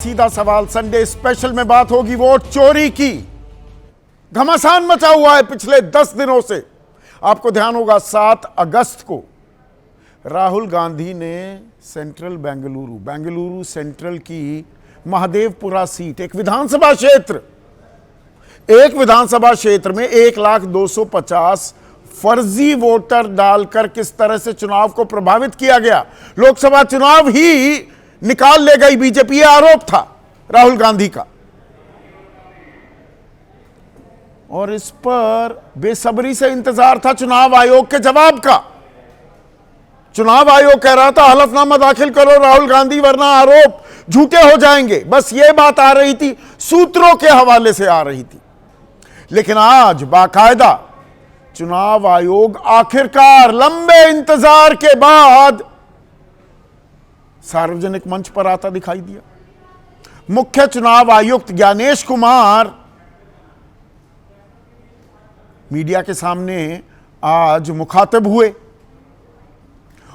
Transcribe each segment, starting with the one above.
सीधा सवाल Sunday special में बात होगी वोट चोरी की। घमासान मचा हुआ है पिछले 10 दिनों से। आपको ध्यान होगा 7 अगस्त को राहुल गांधी ने बेंगलुरु सेंट्रल की महादेवपुरा सीट, एक विधानसभा क्षेत्र में 1,250,000 फर्जी वोटर डालकर किस तरह से चुनाव को प्रभावित किया गया, लोकसभा चुनाव ही निकाल ले गई बीजेपी, यह आरोप था राहुल गांधी का। और इस पर बेसब्री से इंतजार था चुनाव आयोग के जवाब का। चुनाव आयोग कह रहा था हलफनामा दाखिल करो राहुल गांधी वरना आरोप झूठे हो जाएंगे। बस यह बात आ रही थी, सूत्रों के हवाले से आ रही थी। लेकिन आज बाकायदा चुनाव आयोग आखिरकार लंबे इंतजार के बाद सार्वजनिक मंच पर आता दिखाई दिया। मुख्य चुनाव आयुक्त ज्ञानेश कुमार मीडिया के सामने आज मुखातिब हुए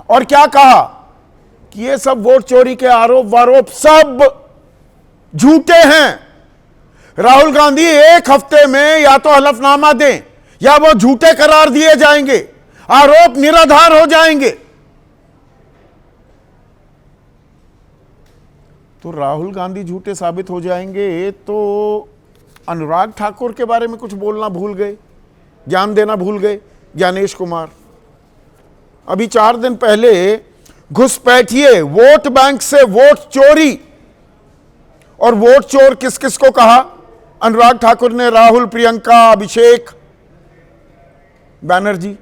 और क्या कहा कि ये सब वोट चोरी के आरोप सब झूठे हैं। राहुल गांधी एक हफ्ते में या तो हलफनामा दें या वो झूठे करार दिए जाएंगे, आरोप निराधार हो जाएंगे। तो राहुल गांधी झूठे साबित हो जाएंगे तो अनुराग ठाकुर के बारे में कुछ बोलना भूल गए, ज्ञान देना भूल गए ज्ञानेश कुमार। अभी 4 दिन पहले घुसपैठिए वोट बैंक से वोट चोरी, और वोट चोर किस किस को कहा? अनुराग ठाकुर ने राहुल, प्रियंका, अभिषेक बैनर्जी,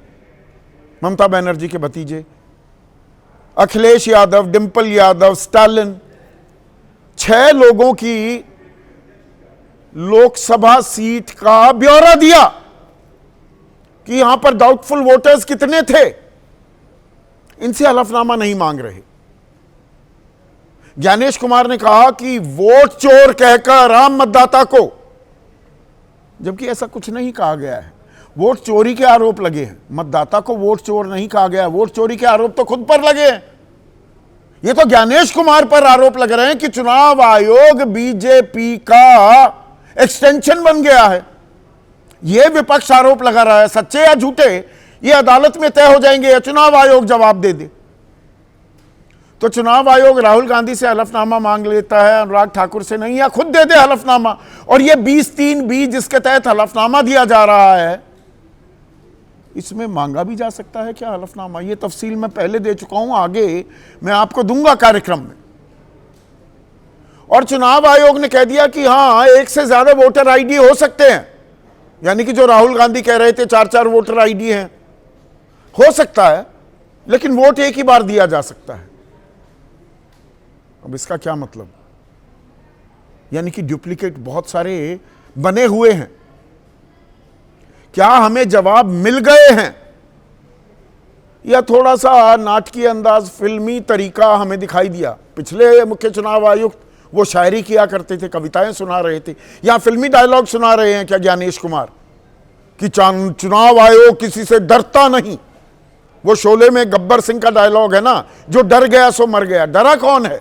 ममता बनर्जी के भतीजे, अखिलेश यादव, डिंपल यादव, स्टालिन, 6 लोगों की लोकसभा सीट का ब्यौरा दिया कि यहां पर डाउटफुल वोटर्स कितने थे। इनसे हलफनामा नहीं मांग रहे। ज्ञानेश कुमार ने कहा कि वोट चोर कहकर आम मतदाता को, जबकि ऐसा कुछ नहीं कहा गया है। वोट चोरी के आरोप लगे हैं, मतदाता को वोट चोर नहीं कहा गया। वोट चोरी के आरोप तो खुद पर लगे हैं। ये तो ज्ञानेश कुमार पर आरोप लग रहे हैं कि चुनाव आयोग बीजेपी का एक्सटेंशन बन गया है। यह विपक्ष आरोप लगा रहा है। सच्चे या झूठे ये अदालत में तय हो जाएंगे या चुनाव आयोग जवाब दे दे। तो चुनाव आयोग राहुल गांधी से हलफनामा मांग लेता है, अनुराग ठाकुर से नहीं, या खुद दे दे हलफनामा। और ये 20-3-20 जिसके तहत हलफनामा दिया जा रहा है, इसमें मांगा भी जा सकता है क्या हलफनामा? ये तफसील मैं पहले दे चुका हूं, आगे मैं आपको दूंगा कार्यक्रम में। और चुनाव आयोग ने कह दिया कि हां, 1 से ज्यादा वोटर आईडी हो सकते हैं, यानी कि जो राहुल गांधी कह रहे थे 4-4 वोटर आईडी हैं, हो सकता है, लेकिन वोट एक ही बार दिया जा सकता है। अब इसका क्या मतलब? यानी कि डुप्लीकेट बहुत सारे बने हुए हैं। क्या हमें जवाब मिल गए हैं या थोड़ा सा नाटकीय अंदाज, फिल्मी तरीका हमें दिखाई दिया? पिछले मुख्य चुनाव आयुक्त वो शायरी किया करते थे, कविताएं सुना रहे थे, या फिल्मी डायलॉग सुना रहे हैं क्या ज्ञानेश कुमार कि चुनाव आयोग किसी से डरता नहीं? वो शोले में गब्बर सिंह का डायलॉग है ना, जो डर गया सो मर गया। डरा कौन है?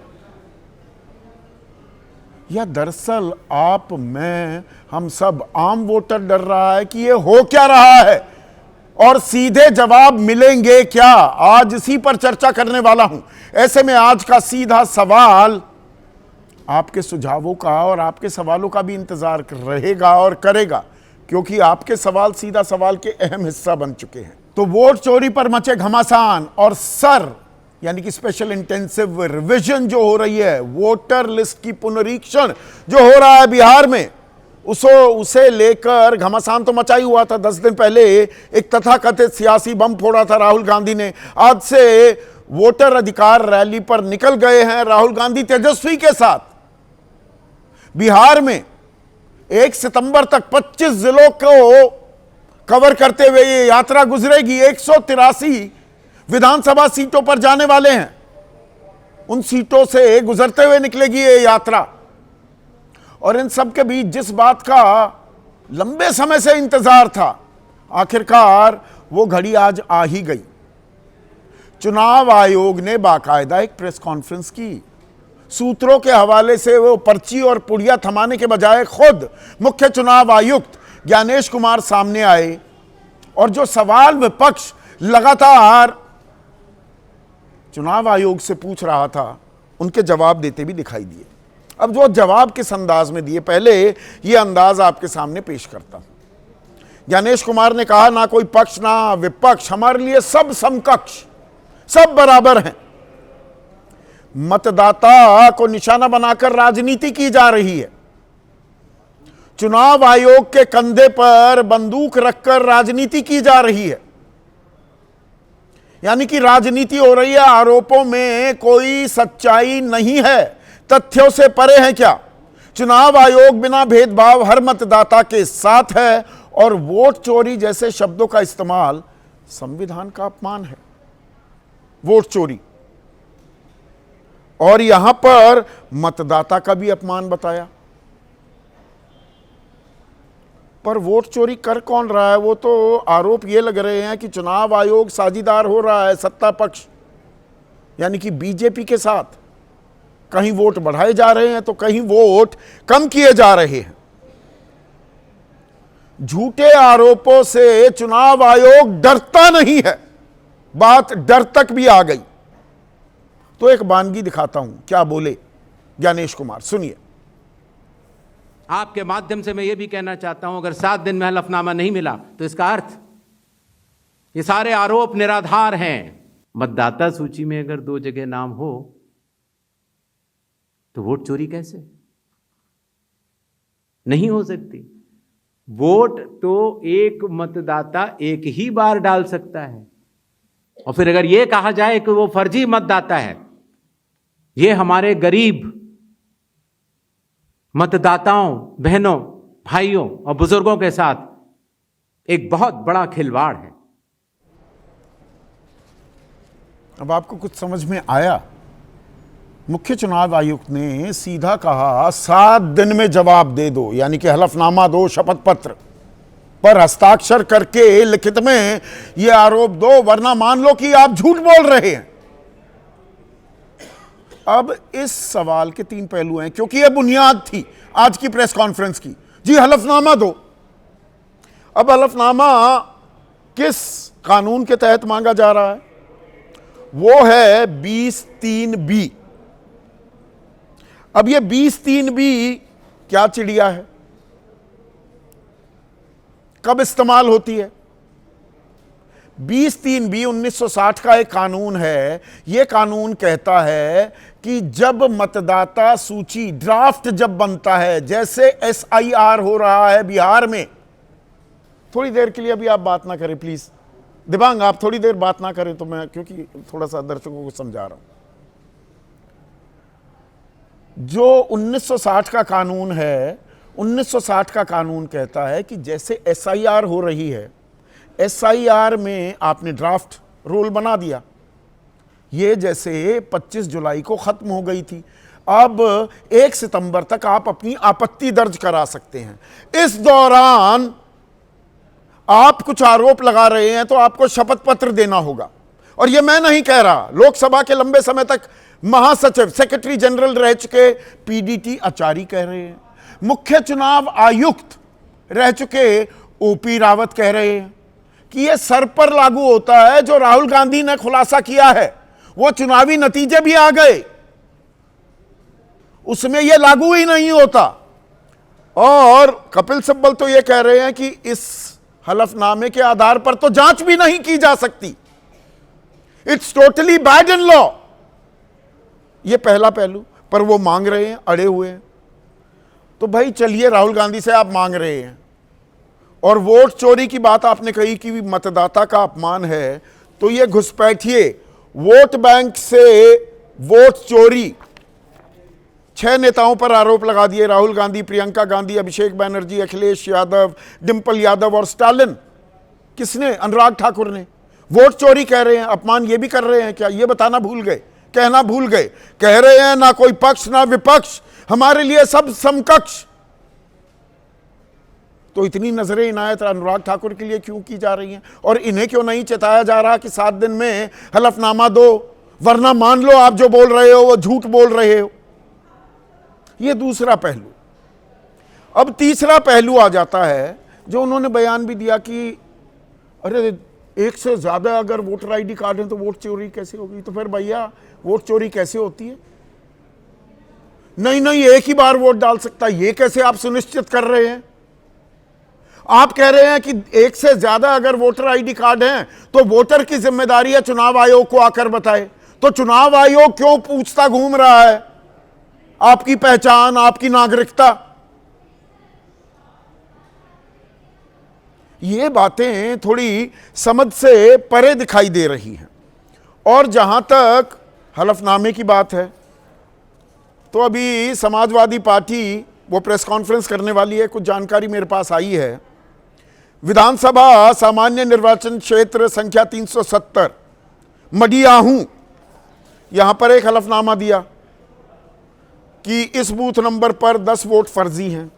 या दरअसल आप, मैं, हम सब, आम वोटर डर रहा है कि ये हो क्या रहा है और सीधे जवाब मिलेंगे क्या? आज इसी पर चर्चा करने वाला हूं। ऐसे में आज का सीधा सवाल आपके सुझावों का और आपके सवालों का भी इंतजार रहेगा और करेगा, क्योंकि आपके सवाल सीधा सवाल के अहम हिस्सा बन चुके हैं। तो वोट चोरी पर मचे घमासान और यानी कि स्पेशल इंटेंसिव रिवीजन जो हो रही है, वोटर लिस्ट की पुनरीक्षण जो हो रहा है बिहार में, उसे लेकर घमासान तो मचा ही हुआ था। 10 दिन पहले एक तथाकथित सियासी बम फोड़ा था राहुल गांधी ने। आज से वोटर अधिकार रैली पर निकल गए हैं राहुल गांधी तेजस्वी के साथ। बिहार में 1 सितंबर तक 25 जिलों को कवर करते हुए ये यात्रा गुजरेगी। 183 विधानसभा सीटों पर जाने वाले हैं। उन सीटों से गुजरते हुए निकलेगी ये यात्रा। और इन सब के बीच जिस बात का लंबे समय से इंतजार था, आखिरकार वो घड़ी आज आ ही गई। चुनाव आयोग ने बाकायदा एक प्रेस कॉन्फ्रेंस की। सूत्रों के हवाले से वो पर्ची और पुड़िया थमाने के बजाय खुद मुख्य चुनाव आयुक्त ज्ञानेश कुमार सामने आए और जो सवाल विपक्ष लगातार चुनाव आयोग से पूछ रहा था उनके जवाब देते भी दिखाई दिए। अब जो जवाब किस अंदाज में दिए, पहले ये अंदाज आपके सामने पेश करता हूं। ज्ञानेश कुमार ने कहा ना कोई पक्ष ना विपक्ष, हमारे लिए सब समकक्ष, सब बराबर हैं। मतदाता को निशाना बनाकर राजनीति की जा रही है। चुनाव आयोग के कंधे पर बंदूक रखकर राजनीति की जा रही है, यानी कि राजनीति हो रही है। आरोपों में कोई सच्चाई नहीं है, तथ्यों से परे है क्या? चुनाव आयोग बिना भेदभाव हर मतदाता के साथ है और वोट चोरी जैसे शब्दों का इस्तेमाल संविधान का अपमान है। वोट चोरी, और यहां पर मतदाता का भी अपमान बताया। पर वोट चोरी कर कौन रहा है? वो तो आरोप ये लग रहे हैं कि चुनाव आयोग साझीदार हो रहा है सत्ता पक्ष यानी कि बीजेपी के साथ। कहीं वोट बढ़ाए जा रहे हैं तो कहीं वोट कम किए जा रहे हैं। झूठे आरोपों से चुनाव आयोग डरता नहीं है, बात डर तक भी आ गई। तो एक वानगी दिखाता हूं, क्या बोले ज्ञानेश कुमार, सुनिए। आपके माध्यम से मैं ये भी कहना चाहता हूं, अगर 7 दिन में हलफनामा नहीं मिला तो इसका अर्थ ये सारे आरोप निराधार हैं। मतदाता सूची में अगर 2 जगह नाम हो तो वोट चोरी कैसे? नहीं हो सकती। वोट तो एक मतदाता एक ही बार डाल सकता है, और फिर अगर यह कहा जाए कि वो फर्जी मतदाता है, ये हमारे गरीब मतदाताओं, बहनों, भाइयों और बुजुर्गों के साथ एक बहुत बड़ा खिलवाड़ है। अब आपको कुछ समझ में आया? मुख्य चुनाव आयुक्त ने सीधा कहा 7 दिन में जवाब दे दो, यानी कि हलफनामा दो, शपथ पत्र पर हस्ताक्षर करके लिखित में यह आरोप दो, वरना मान लो कि आप झूठ बोल रहे हैं। अब इस सवाल के 3 पहलू हैं, क्योंकि यह बुनियाद थी आज की प्रेस कॉन्फ्रेंस की। जी हलफनामा दो। अब हलफनामा किस कानून के तहत मांगा जा रहा है? वो है 20(3)B। अब ये 20(3)B क्या चिड़िया है? कब इस्तेमाल होती है? 20(3)B 1960 का एक कानून है। यह कानून कहता है कि जब मतदाता सूची ड्राफ्ट जब बनता है, जैसे SIR हो रहा है बिहार में। थोड़ी देर के लिए अभी आप बात ना करें प्लीज, दिबांग आप थोड़ी देर बात ना करें तो मैं, क्योंकि थोड़ा सा दर्शकों को समझा रहा हूं। जो 1960 का कानून है, 1960 का कानून कहता है कि जैसे SIR हो रही है, SIR में आपने ड्राफ्ट रोल बना दिया, ये जैसे 25 जुलाई को खत्म हो गई थी, अब 1 सितंबर तक आप अपनी आपत्ति दर्ज करा सकते हैं। इस दौरान आप कुछ आरोप लगा रहे हैं तो आपको शपथ पत्र देना होगा। और यह मैं नहीं कह रहा, लोकसभा के लंबे समय तक महासचिव, सेक्रेटरी जनरल रह चुके PDT आचार्य कह रहे हैं, मुख्य चुनाव आयुक्त रह चुके OP रावत कह रहे हैं कि यह सर पर लागू होता है। जो राहुल गांधी ने खुलासा किया है, वो चुनावी नतीजे भी आ गए, उसमें यह लागू ही नहीं होता। और कपिल सिब्बल तो यह कह रहे हैं कि इस हलफनामे के आधार पर तो जांच भी नहीं की जा सकती, it's totally bad in law. यह पहला पहलू, पर वो मांग रहे हैं, अड़े हुए हैं। तो भाई चलिए, राहुल गांधी से आप मांग रहे हैं, और वोट चोरी की बात आपने कही कि मतदाता का अपमान है, तो यह घुसपैठिए वोट बैंक से वोट चोरी 6 नेताओं पर आरोप लगा दिए, राहुल गांधी, प्रियंका गांधी, अभिषेक बैनर्जी, अखिलेश यादव, डिंपल यादव और स्टालिन। किसने? अनुराग ठाकुर ने। वोट चोरी कह रहे हैं, अपमान ये भी कर रहे हैं क्या? ये बताना भूल गए, कहना भूल गए। कह रहे हैं ना कोई पक्ष ना विपक्ष, हमारे लिए सब समकक्ष। तो इतनी नजरें इनायत अनुराग ठाकुर के लिए क्यों की जा रही हैं? और इन्हें क्यों नहीं चेताया जा रहा कि 7 दिन में हलफनामा दो, वरना मान लो आप जो बोल रहे हो वो झूठ बोल रहे हो? ये दूसरा पहलू। अब तीसरा पहलू आ जाता है जो उन्होंने बयान भी दिया कि अरे एक से ज्यादा अगर वोटर आईडी कार्ड है तो वोट चोरी कैसे होगी? तो फिर भैया वोट चोरी कैसे होती है? नहीं नहीं, एक ही बार वोट डाल सकता है, ये कैसे आप सुनिश्चित कर रहे हैं? आप कह रहे हैं कि एक से ज्यादा अगर वोटर आईडी कार्ड हैं तो वोटर की जिम्मेदारी है चुनाव आयोग को आकर बताए। तो चुनाव आयोग क्यों पूछता घूम रहा है आपकी पहचान, आपकी नागरिकता? ये बातें थोड़ी समझ से परे दिखाई दे रही हैं। और जहां तक हलफनामे की बात है तो अभी समाजवादी पार्टी वो प्रेस कॉन्फ्रेंस करने वाली है, कुछ जानकारी मेरे पास आई है। विधानसभा सामान्य निर्वाचन क्षेत्र संख्या 370 मडियाहू, यहां पर एक हलफनामा दिया कि इस बूथ नंबर पर 10 वोट फर्जी हैं।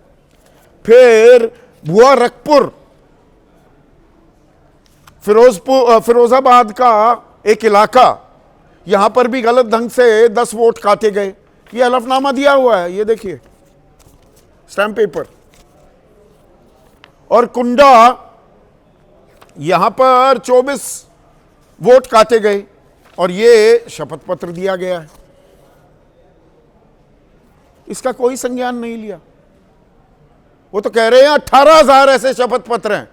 फिर भुआ रखपुर फिरोजाबाद का एक इलाका, यहां पर भी गलत ढंग से 10 वोट काटे गए। ये हलफनामा दिया हुआ है, ये देखिए स्टैम्प पेपर। और कुंडा, यहां पर 24 वोट काटे गए और ये शपथ पत्र दिया गया है। इसका कोई संज्ञान नहीं लिया। वो तो कह रहे हैं 18,000 ऐसे शपथ पत्र हैं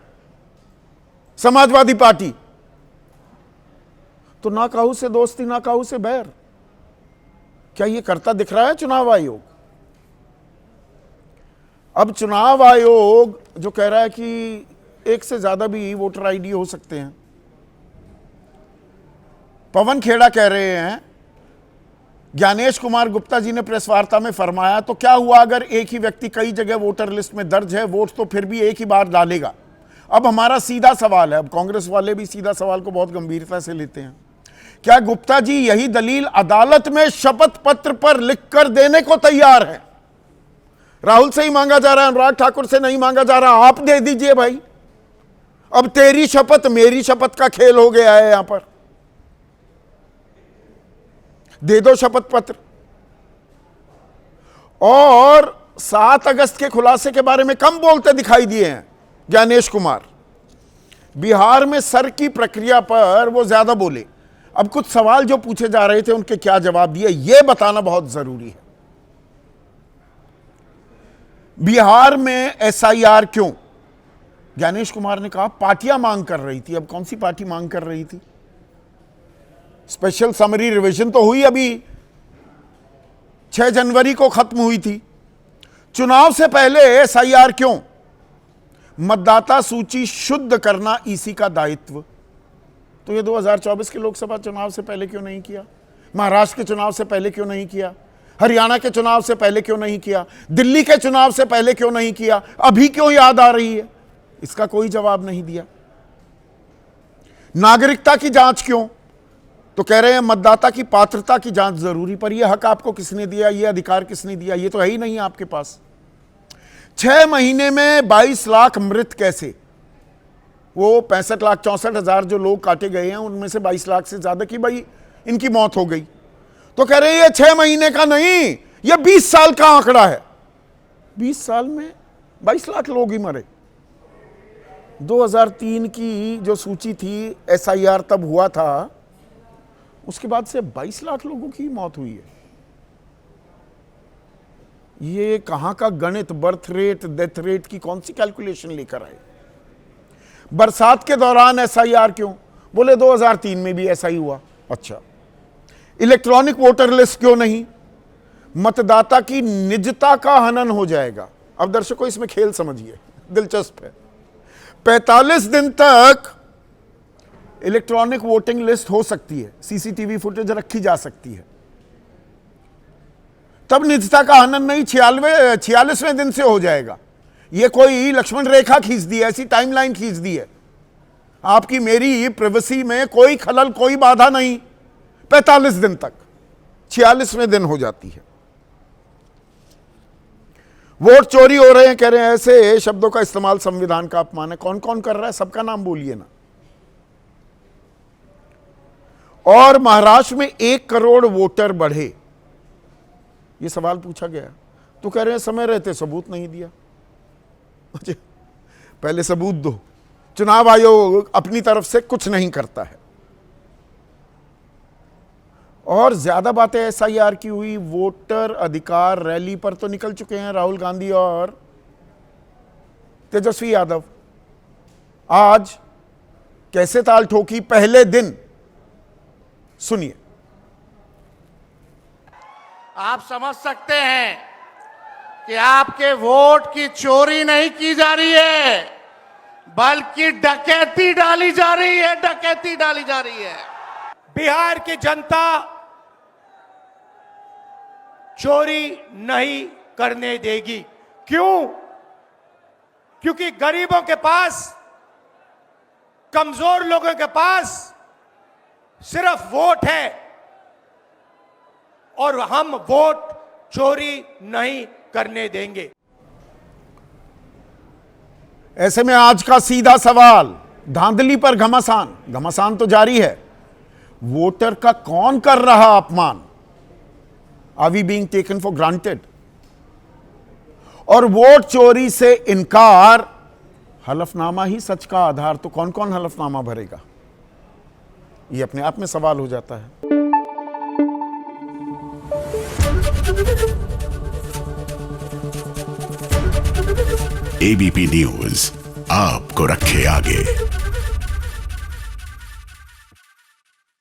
समाजवादी पार्टी। तो ना काहू से दोस्ती ना काहू से बैर, क्या ये करता दिख रहा है चुनाव आयोग? अब चुनाव आयोग जो कह रहा है कि एक से ज्यादा भी वोटर आईडी हो सकते हैं। पवन खेड़ा कह रहे हैं, ज्ञानेश कुमार गुप्ता जी ने प्रेस वार्ता में फरमाया तो क्या हुआ अगर एक ही व्यक्ति कई जगह वोटर लिस्ट में दर्ज है, वोट तो फिर भी एक ही बार डालेगा। अब हमारा सीधा सवाल है, अब कांग्रेस वाले भी सीधा सवाल को बहुत गंभीरता से लेते हैं, क्या गुप्ता जी यही दलील अदालत में शपथ पत्र पर लिखकर देने को तैयार है? राहुल से ही मांगा जा रहा है, अनुराग ठाकुर से नहीं मांगा जा रहा, आप दे दीजिए भाई। अब तेरी शपथ मेरी शपथ का खेल हो गया है यहां पर। दे दो शपथ पत्र। और 7 अगस्त के खुलासे के बारे में कम बोलते दिखाई दिए हैं ज्ञानेश कुमार। बिहार में सर की प्रक्रिया पर वो ज्यादा बोले। अब कुछ सवाल जो पूछे जा रहे थे उनके क्या जवाब दिए, यह बताना बहुत जरूरी है। बिहार में एसआईआर क्यों? ज्ञानेश कुमार ने कहा पार्टियां मांग कर रही थी। अब कौन सी पार्टी मांग कर रही थी? स्पेशल समरी रिवीजन तो हुई अभी 6 जनवरी को खत्म हुई थी। चुनाव से पहले एसआईआर क्यों? मतदाता सूची शुद्ध करना ईसी का दायित्व। तो ये 2024 के लोकसभा चुनाव से पहले क्यों नहीं किया? महाराष्ट्र के चुनाव से पहले क्यों नहीं किया? हरियाणा के चुनाव से पहले क्यों नहीं किया? दिल्ली के चुनाव से पहले क्यों नहीं किया? अभी क्यों याद आ रही है? इसका कोई जवाब नहीं दिया। नागरिकता की जांच क्यों? तो कह रहे हैं मतदाता की पात्रता की जांच जरूरी, पर यह हक आपको किसने दिया? यह अधिकार किसने दिया? यह तो है ही नहीं आपके पास। 6 महीने में 22 लाख मृत कैसे? वो 65,64,000 जो लोग काटे गए हैं उनमें से 22 लाख से ज्यादा की भाई इनकी मौत हो गई। तो कह रहे हैं ये 6 महीने का नहीं, ये 20 साल का आंकड़ा है। 20 साल में 22 लाख लोग ही मरे। 2003 की जो सूची थी एसआईआर तब हुआ था, उसके बाद से 22 लाख लोगों की मौत हुई है। ये कहां का गणित? बर्थ रेट डेथ रेट की कौन सी कैलकुलेशन लेकर आए? बरसात के दौरान एसआईआर क्यों? बोले 2003 में भी ऐसा ही हुआ। अच्छा, इलेक्ट्रॉनिक वोटर लिस्ट क्यों नहीं? मतदाता की निजता का हनन हो जाएगा। अब दर्शकों इसमें खेल समझिए, दिलचस्प है। 45 दिन तक इलेक्ट्रॉनिक वोटिंग लिस्ट हो सकती है, सीसीटीवी फुटेज रखी जा सकती है, तब निजता का हनन नहीं 46वें दिन से हो जाएगा। ये कोई लक्ष्मण रेखा खींच दी है, ऐसी टाइमलाइन खींच दी है। आपकी मेरी प्राइवेसी में कोई खलल, कोई बाधा नहीं। 45 दिन तक, 46वें दिन हो जाती है। वोट चोरी हो रहे हैं कह रहे हैं, ऐसे शब्दों का इस्तेमाल संविधान का अपमान है। कौन कौन कर रहा है? सबका नाम बोलिए ना। और महाराष्ट्र में 1 करोड़ वोटर बढ़े, यह सवाल पूछा गया। तो कह रहे हैं समय रहते सबूत नहीं दिया। अच्छा, पहले सबूत दो। चुनाव आयोग अपनी तरफ से कुछ नहीं करता है। और ज्यादा बातें एसआईआर की हुई, वोटर अधिकार रैली पर तो निकल चुके हैं राहुल गांधी और तेजस्वी यादव। आज कैसे ताल ठोकी पहले दिन, सुनिए। आप समझ सकते हैं कि आपके वोट की चोरी नहीं की जा रही है, बल्कि डकैती डाली जा रही है, डकैती डाली जा रही है। बिहार की जनता चोरी नहीं करने देगी। क्यों? क्योंकि गरीबों के पास, कमजोर लोगों के पास सिर्फ वोट है और हम वोट चोरी नहीं करने देंगे। ऐसे में आज का सीधा सवाल, धांधली पर घमासान, घमासान तो जारी है। वोटर का कौन कर रहा अपमान? Are we being taken for granted? और वोट चोरी से इनकार, हलफनामा ही सच का आधार, तो कौन कौन हलफनामा भरेगा? ये अपने आप में सवाल हो जाता है। एबीपी न्यूज आपको रखे आगे।